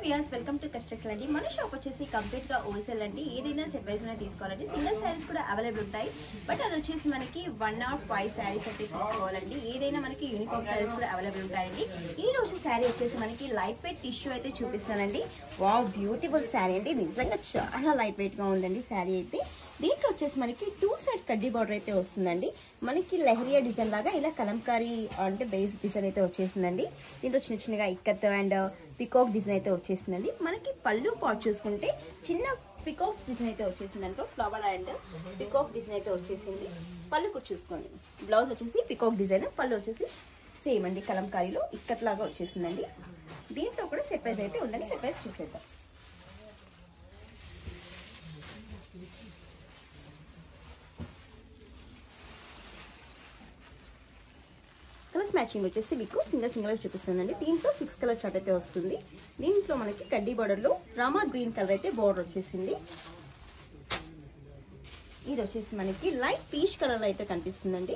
Viewers welcome to కస్టకల్ అండి. మన shop వచ్చేసి కంప్లీట్ గా హోల్సేల్ అండి. ఏదైనా సెట్ వైజ్ లోనే తీసుకోవాలండి. సింగిల్ శారీస్ కూడా అవైలబుల్ ఉంటాయి. బట్ అది వచ్చేసి మనకి 1 or 5 శారీస్ అయితే తీసుకోవాలండి. ఏదైనా మనకి యూనిఫామ్ శారీస్ కూడా అవైలబుల్ ఉంటాయండి. ఈ రోజు శారీ వచ్చేసి మనకి లైట్ వెయిట్ టిష్యూ అయితే చూపిస్తానండి. వావ్, బ్యూటిఫుల్ శారీ అండి. నిజంగా చాలా లైట్ వెయిట్ గా ఉందండి శారీ అయితే. దీంట్లో వచ్చేసి మనకి 2 సైడ్ కడ్డీ బార్డర్ అయితే వస్తుందండి. మనకి లెహరియా డిజైన్ లాగా ఇలా కలంకారీ అంటే బేస్ డిజైన్ అయితే వచ్చేసిందండి. దీంట్లో చిన్న చిన్నగా ఇక్కత్ అండ్ పికాక్ డిజైన్ అయితే వచ్చేసిందండి. మనకి పళ్ళు పార్ట్ చూసుకుంటే చిన్న పికాక్స్ డిజైన్ అయితే వచ్చేసింది. దాంట్లో ఫ్లవర్ అండ్ పికాక్ డిజైన్ అయితే వచ్చేసింది. పళ్ళు కూడా చూసుకోండి. బ్లౌజ్ వచ్చేసి పికాక్ డిజైన్, పళ్ళు వచ్చేసి సేమ్ అండి కలంకారీలో ఇక్కత్ లాగా వచ్చేసిందండి. దీంట్లో కూడా సెట్ వైజ్ అయితే ఉందండి. సెట్ వైజ్ చూసేద్దాం. కలర్స్ మ్యాచింగ్ వచ్చేసి మీకు సింగిల్ చూపిస్తుందండి. దీంట్లో 6 కలర్ చార్ట్ అయితే వస్తుంది. దీంట్లో మనకి కడ్డీ బార్డర్ లో రామా గ్రీన్ కలర్ అయితే బార్డర్ వచ్చేసింది. ఇది వచ్చేసి మనకి లైట్ పీచ్ కలర్ లో అయితే కనిపిస్తుందండి.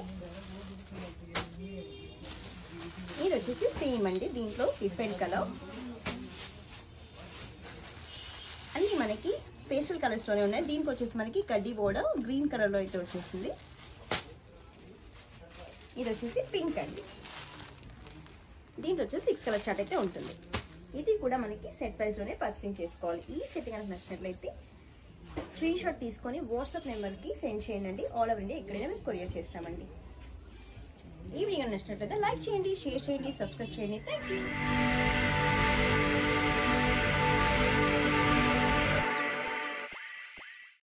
ఇది వచ్చేసి సేమ్ అండి. దీంట్లో డిఫరెంట్ కలర్ అన్ని మనకి పేస్టల్ కలర్స్ లోనే ఉన్నాయి. దీనికి వచ్చేసి మనకి కడ్డీ బోర్డర్ గ్రీన్ కలర్ లో అయితే వచ్చేసింది. ఇది వచ్చేసి పింక్ అండి. దీంట్లో వచ్చేసి 6 కలర్ చార్ట్ అయితే ఉంటుంది. ఇది కూడా మనకి సెట్ ప్రైస్ లోనే పర్చేసింగ్ చేసుకోవాలి. ఈ సెట్ కనుక నచ్చినట్లయితే స్క్రీన్ షాట్ తీసుకొని వాట్సాప్ నెంబర్కి సెండ్ చేయండి. ఆల్ ఓవర్ ఇండియా ఎక్కడైనా మేము కొరియర్ చేస్తామండి. ఈ వీడియో నచ్చినట్లయితే లైక్ చేయండి, షేర్ చేయండి, సబ్స్క్రైబ్ చేయండి. Thank you.